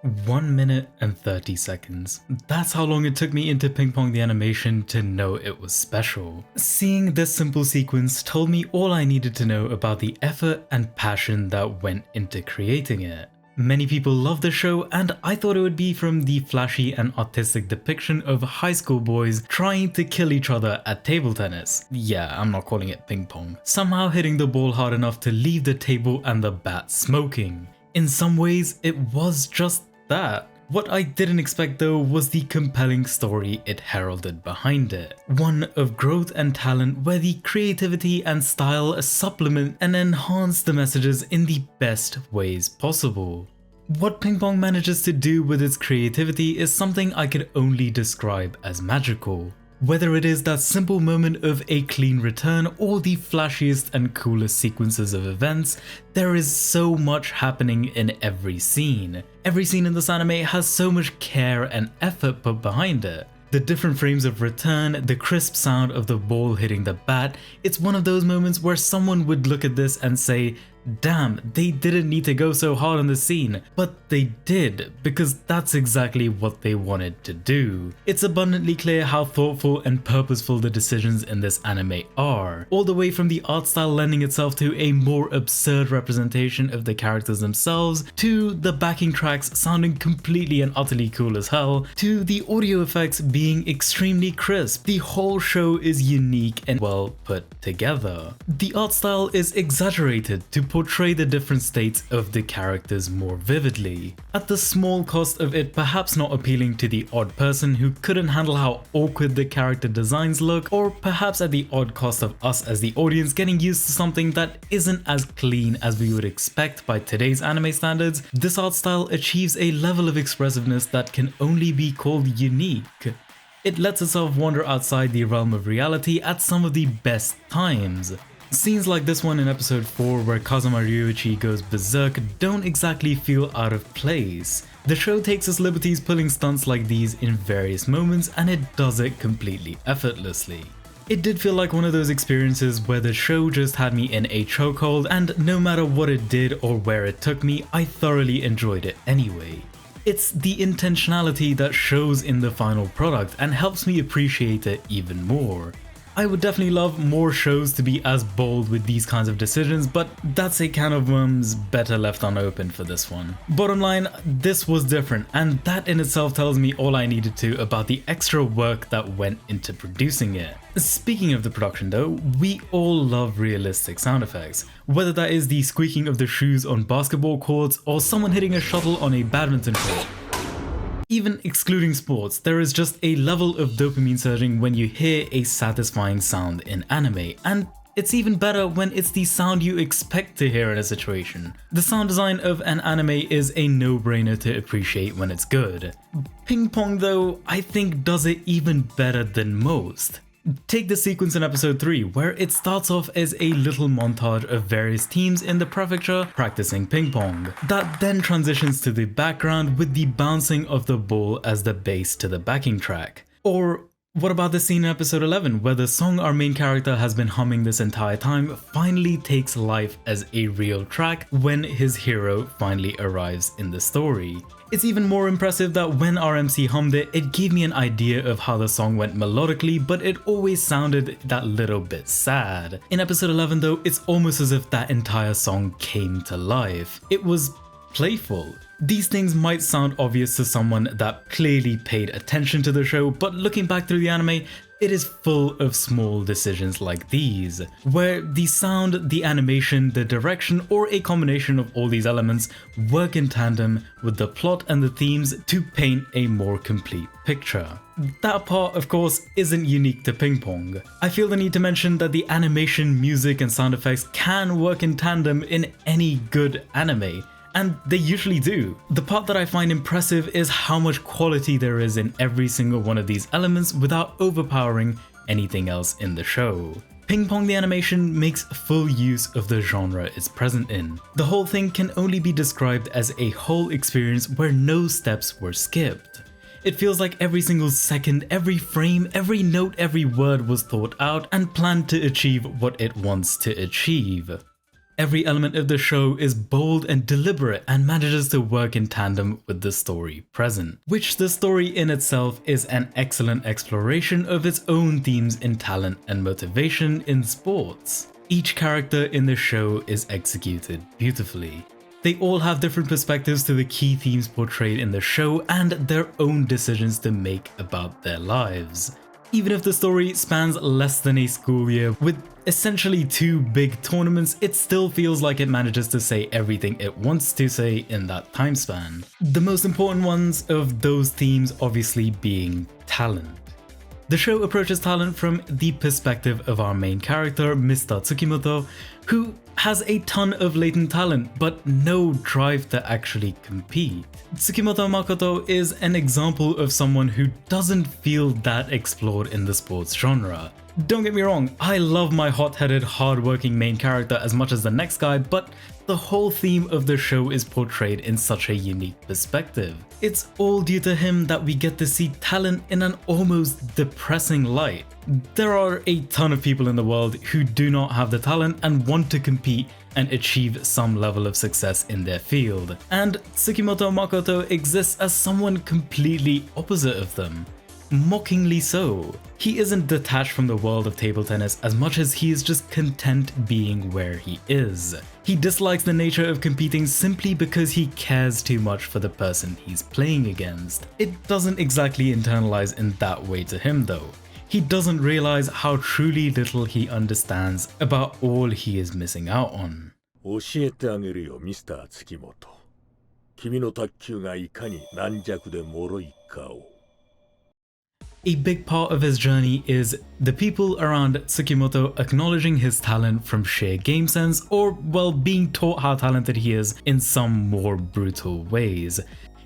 1 minute and 30 seconds. That's how long it took me into Ping Pong the animation to know it was special. Seeing this simple sequence told me all I needed to know about the effort and passion that went into creating it. Many people love the show, and I thought it would be from the flashy and artistic depiction of high school boys trying to kill each other at table tennis. Yeah, I'm not calling it ping pong. Somehow hitting the ball hard enough to leave the table and the bat smoking. In some ways, it was just that. What I didn't expect though was the compelling story it heralded behind it. One of growth and talent where the creativity and style supplement and enhance the messages in the best ways possible. What Ping Pong manages to do with its creativity is something I could only describe as magical. Whether it is that simple moment of a clean return or the flashiest and coolest sequences of events, there is so much happening in every scene. Every scene in this anime has so much care and effort put behind it. The different frames of return, the crisp sound of the ball hitting the bat, it's one of those moments where someone would look at this and say, damn, they didn't need to go so hard on the scene, but they did, because that's exactly what they wanted to do. It's abundantly clear how thoughtful and purposeful the decisions in this anime are, all the way from the art style lending itself to a more absurd representation of the characters themselves, to the backing tracks sounding completely and utterly cool as hell, to the audio effects being extremely crisp. The whole show is unique and well put together. The art style is exaggerated to portray the different states of the characters more vividly, at the small cost of it perhaps not appealing to the odd person who couldn't handle how awkward the character designs look, or perhaps at the odd cost of us as the audience getting used to something that isn't as clean as we would expect by today's anime standards. This art style achieves a level of expressiveness that can only be called unique. It lets itself wander outside the realm of reality at some of the best times. Scenes like this one in episode 4 where Kazuma Ryuichi goes berserk don't exactly feel out of place. The show takes its liberties pulling stunts like these in various moments, and it does it completely effortlessly. It did feel like one of those experiences where the show just had me in a chokehold, and no matter what it did or where it took me, I thoroughly enjoyed it anyway. It's the intentionality that shows in the final product and helps me appreciate it even more. I would definitely love more shows to be as bold with these kinds of decisions, but that's a can of worms better left unopened for this one. Bottom line, this was different, and that in itself tells me all I needed to about the extra work that went into producing it. Speaking of the production though, we all love realistic sound effects, whether that is the squeaking of the shoes on basketball courts or someone hitting a shuttle on a badminton court. Even excluding sports, there is just a level of dopamine surging when you hear a satisfying sound in anime, and it's even better when it's the sound you expect to hear in a situation. The sound design of an anime is a no-brainer to appreciate when it's good. Ping Pong though, I think does it even better than most. Take the sequence in episode 3 where it starts off as a little montage of various teams in the prefecture practicing ping pong. That then transitions to the background with the bouncing of the ball as the bass to the backing track. Or what about the scene in episode 11 where the song our main character has been humming this entire time finally takes life as a real track when his hero finally arrives in the story. It's even more impressive that when our MC hummed it, it gave me an idea of how the song went melodically, but it always sounded that little bit sad. In episode 11 though, it's almost as if that entire song came to life. It was playful. These things might sound obvious to someone that clearly paid attention to the show, but looking back through the anime, it is full of small decisions like these, where the sound, the animation, the direction, or a combination of all these elements work in tandem with the plot and the themes to paint a more complete picture. That part, of course, isn't unique to Ping Pong. I feel the need to mention that the animation, music, and sound effects can work in tandem in any good anime. And they usually do. The part that I find impressive is how much quality there is in every single one of these elements without overpowering anything else in the show. Ping Pong the animation makes full use of the genre it's present in. The whole thing can only be described as a whole experience where no steps were skipped. It feels like every single second, every frame, every note, every word was thought out and planned to achieve what it wants to achieve. Every element of the show is bold and deliberate and manages to work in tandem with the story present, which the story in itself is an excellent exploration of its own themes in talent and motivation in sports. Each character in the show is executed beautifully. They all have different perspectives to the key themes portrayed in the show and their own decisions to make about their lives. Even if the story spans less than a school year with essentially 2 big tournaments, it still feels like it manages to say everything it wants to say in that time span. The most important ones of those themes obviously being talent. The show approaches talent from the perspective of our main character, Mr. Tsukimoto, who has a ton of latent talent but no drive to actually compete. Tsukimoto Makoto is an example of someone who doesn't feel that explored in the sports genre. Don't get me wrong, I love my hot-headed, hard-working main character as much as the next guy, but the whole theme of the show is portrayed in such a unique perspective. It's all due to him that we get to see talent in an almost depressing light. There are a ton of people in the world who do not have the talent and want to compete and achieve some level of success in their field. And Tsukimoto Makoto exists as someone completely opposite of them. Mockingly so. He isn't detached from the world of table tennis as much as he is just content being where he is. He dislikes the nature of competing simply because he cares too much for the person he's playing against. It doesn't exactly internalize in that way to him though. He doesn't realize how truly little he understands about all he is missing out on. 教えてあげるよ、ミスター月本。君の卓球がいかに軟弱で脆いかを。A big part of his journey is the people around Tsukimoto acknowledging his talent from sheer game sense or, well, being taught how talented he is in some more brutal ways.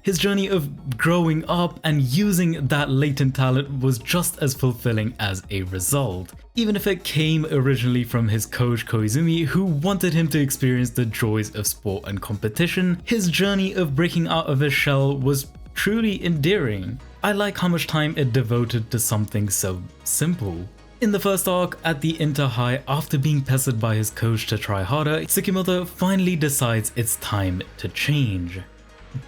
His journey of growing up and using that latent talent was just as fulfilling as a result, even if it came originally from his coach Koizumi, who wanted him to experience the joys of sport and competition. His journey of breaking out of his shell was truly endearing. I like how much time it devoted to something so simple. In the first arc, at the Inter-High, after being pestered by his coach to try harder, Tsukimoto finally decides it's time to change.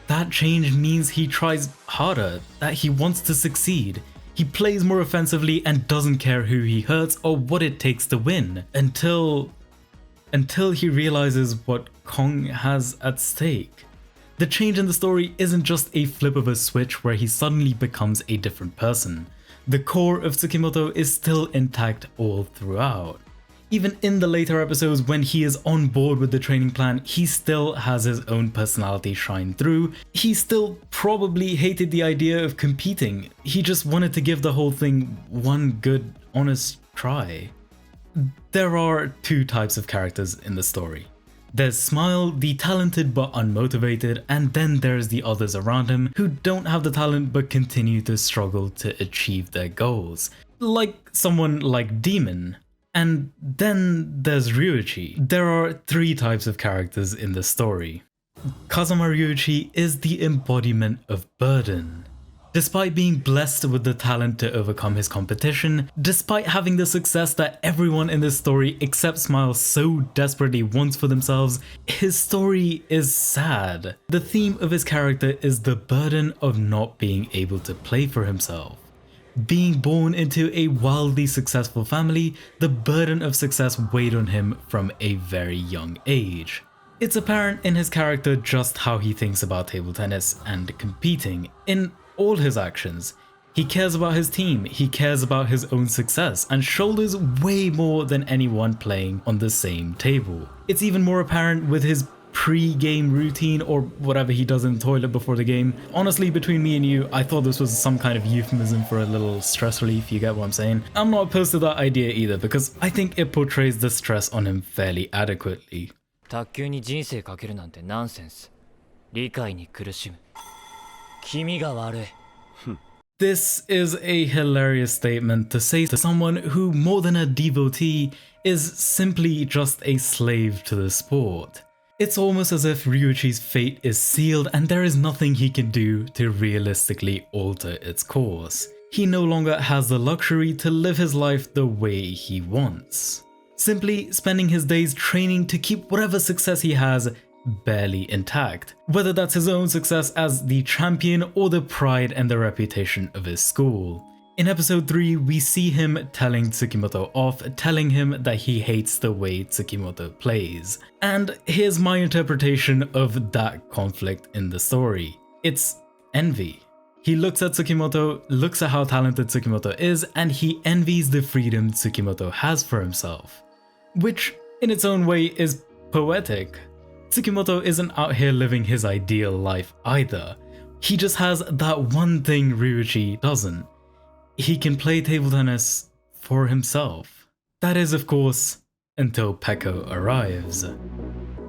That change means he tries harder, that he wants to succeed. He plays more offensively and doesn't care who he hurts or what it takes to win, until he realizes what Pong has at stake. The change in the story isn't just a flip of a switch where he suddenly becomes a different person. The core of Tsukimoto is still intact all throughout. Even in the later episodes when he is on board with the training plan, he still has his own personality shine through. He still probably hated the idea of competing. He just wanted to give the whole thing one good, honest try. There are 2 types of characters in the story. There's Smile, the talented but unmotivated, and then there's the others around him who don't have the talent but continue to struggle to achieve their goals. Like someone like Demon. And then there's Ryuichi. There are 3 types of characters in the story. Kazama Ryuichi is the embodiment of burden. Despite being blessed with the talent to overcome his competition, despite having the success that everyone in this story except Smile so desperately wants for themselves, his story is sad. The theme of his character is the burden of not being able to play for himself. Being born into a wildly successful family, the burden of success weighed on him from a very young age. It's apparent in his character just how he thinks about table tennis and competing. In all his actions, he cares about his team, he cares about his own success, and shoulders way more than anyone playing on the same table. It's even more apparent with his pre-game routine or whatever he does in the toilet before the game. Honestly, between me and you, I thought this was some kind of euphemism for a little stress relief, you get what I'm saying? I'm not opposed to that idea either because I think it portrays the stress on him fairly adequately. 卓球に人生かけるなんてナンセンス。理解に苦しむ。君が悪い。This is a hilarious statement to say to someone who, more than a devotee, is simply just a slave to the sport. It's almost as if Ryuichi's fate is sealed and there is nothing he can do to realistically alter its course. He no longer has the luxury to live his life the way he wants. simply spending his days training to keep whatever success he has barely intact, whether that's his own success as the champion or the pride and the reputation of his school. In episode 3, we see him telling Tsukimoto off, telling him that he hates the way Tsukimoto plays. And here's my interpretation of that conflict in the story. It's envy. He looks at Tsukimoto, looks at how talented Tsukimoto is, and he envies the freedom Tsukimoto has for himself. Which, in its own way, is poetic. Tsukimoto isn't out here living his ideal life either. He just has that one thing Ryuichi doesn't. He can play table tennis for himself. That is, of course, until Peko arrives.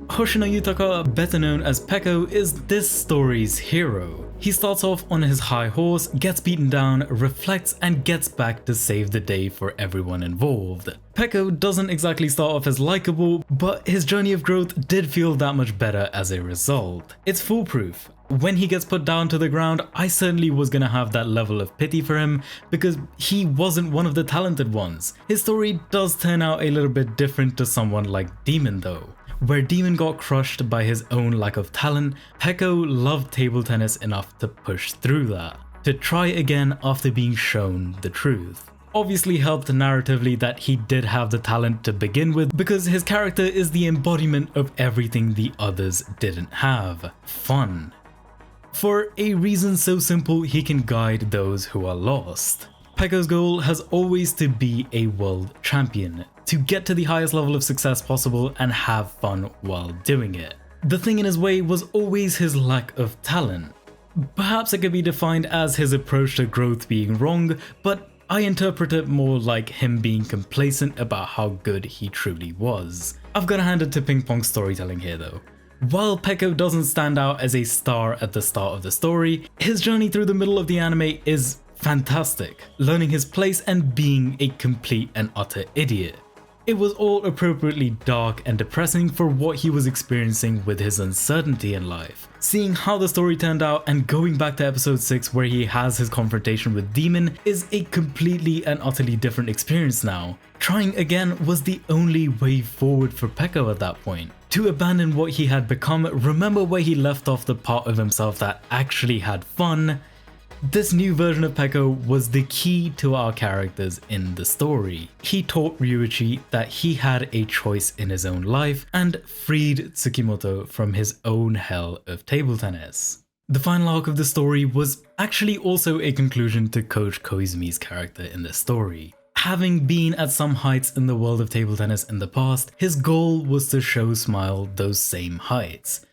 Hoshino Yutaka, better known as Peko, is this story's hero. He starts off on his high horse, gets beaten down, reflects, and gets back to save the day for everyone involved. Peko doesn't exactly start off as likable, but his journey of growth did feel that much better as a result. It's foolproof. When he gets put down to the ground, I certainly was gonna have that level of pity for him because he wasn't one of the talented ones. His story does turn out a little bit different to someone like Demon though. Where Demon got crushed by his own lack of talent, Peko loved table tennis enough to push through that, to try again after being shown the truth. Obviously helped narratively that he did have the talent to begin with because his character is the embodiment of everything the others didn't have: fun. For a reason so simple, he can guide those who are lost. Peko's goal has always to be a world champion, to get to the highest level of success possible and have fun while doing it. The thing in his way was always his lack of talent. Perhaps it could be defined as his approach to growth being wrong, but I interpret it more like him being complacent about how good he truly was. I've got to hand it to Ping Pong's storytelling here though. While Peko doesn't stand out as a star at the start of the story, his journey through the middle of the anime is fantastic, learning his place and being a complete and utter idiot. It was all appropriately dark and depressing for what he was experiencing with his uncertainty in life. Seeing how the story turned out and going back to episode 6 where he has his confrontation with Demon is a completely and utterly different experience now. Trying again was the only way forward for Peko at that point. To abandon what he had become, remember where he left off the part of himself that actually had fun. This new version of Peko was the key to our characters in the story. He taught Ryuichi that he had a choice in his own life and freed Tsukimoto from his own hell of table tennis. The final arc of the story was actually also a conclusion to Coach Koizumi's character in the story. Having been at some heights in the world of table tennis in the past, his goal was to show Smile those same heights.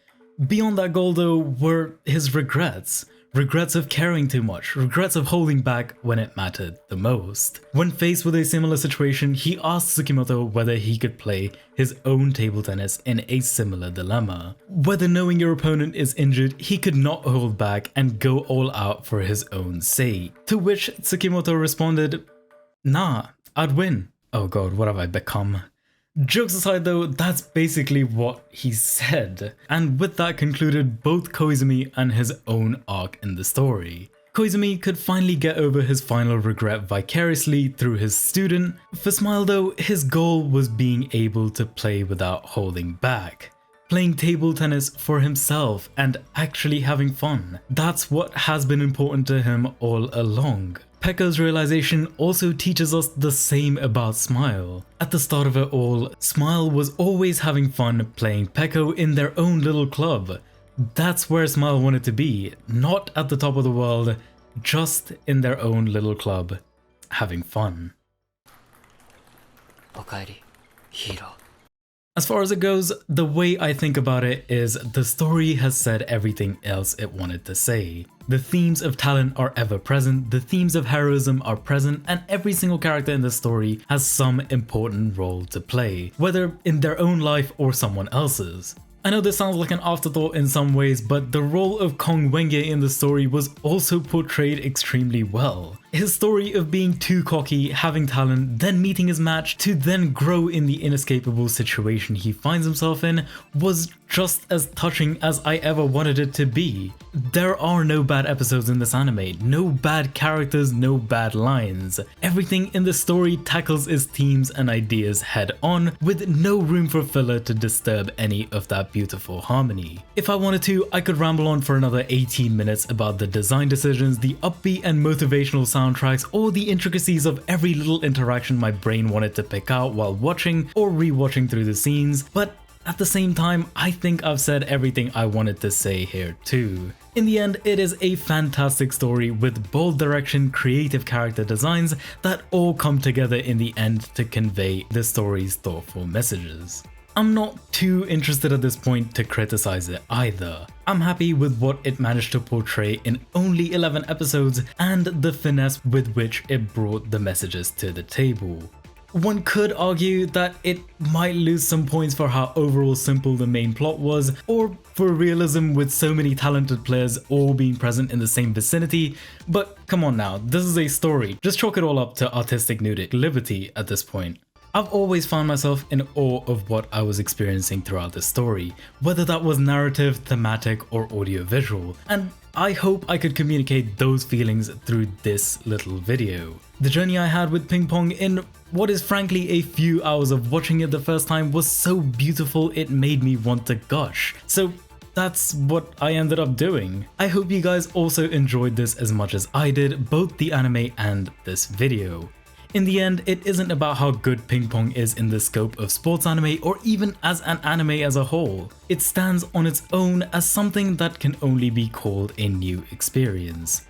Beyond that goal though were his regrets. Regrets of caring too much, regrets of holding back when it mattered the most. When faced with a similar situation, he asked Tsukimoto whether he could play his own table tennis in a similar dilemma. Whether knowing your opponent is injured, he could not hold back and go all out for his own sake. To which Tsukimoto responded, "Nah, I'd win." Oh god, what have I become? Jokes aside though, that's basically what he said, and with that concluded both Koizumi and his own arc in the story. Koizumi could finally get over his final regret vicariously through his student. For Smile though, his goal was being able to play without holding back. Playing table tennis for himself and actually having fun. That's what has been important to him all along. Peko's realization also teaches us the same about Smile. At the start of it all, Smile was always having fun playing Peko in their own little club. That's where Smile wanted to be, not at the top of the world, just in their own little club, having fun. Okaeri, hero. As far as it goes, the way I think about it is the story has said everything else it wanted to say. The themes of talent are ever present, the themes of heroism are present, and every single character in the story has some important role to play, whether in their own life or someone else's. I know this sounds like an afterthought in some ways, but the role of Kong Wenge in the story was also portrayed extremely well. His story of being too cocky, having talent, then meeting his match, to then grow in the inescapable situation he finds himself in was just as touching as I ever wanted it to be. There are no bad episodes in this anime, no bad characters, no bad lines. Everything in the story tackles its themes and ideas head on, with no room for filler to disturb any of that beautiful harmony. If I wanted to, I could ramble on for another 18 minutes about the design decisions, the upbeat and motivational soundtracks, or the intricacies of every little interaction my brain wanted to pick out while watching or rewatching through the scenes, but at the same time, I think I've said everything I wanted to say here too. In the end, it is a fantastic story with bold direction, creative character designs that all come together in the end to convey the story's thoughtful messages. I'm not too interested at this point to criticize it either. I'm happy with what it managed to portray in only 11 episodes and the finesse with which it brought the messages to the table. One could argue that it might lose some points for how overall simple the main plot was, or for realism with so many talented players all being present in the same vicinity, but come on now, this is a story, just chalk it all up to artistic nudic liberty at this point. I've always found myself in awe of what I was experiencing throughout the story, whether that was narrative, thematic, or audiovisual, and I hope I could communicate those feelings through this little video. The journey I had with Ping Pong in what is frankly a few hours of watching it the first time was so beautiful it made me want to gush. So that's what I ended up doing. I hope you guys also enjoyed this as much as I did, both the anime and this video. In the end, it isn't about how good Ping Pong is in the scope of sports anime or even as an anime as a whole. It stands on its own as something that can only be called a new experience.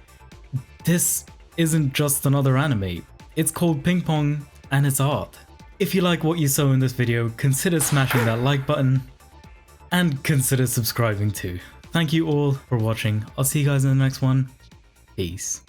This isn't just another anime, it's called Ping Pong and it's art. If you like what you saw in this video, consider smashing that like button and consider subscribing too. Thank you all for watching, I'll see you guys in the next one, peace.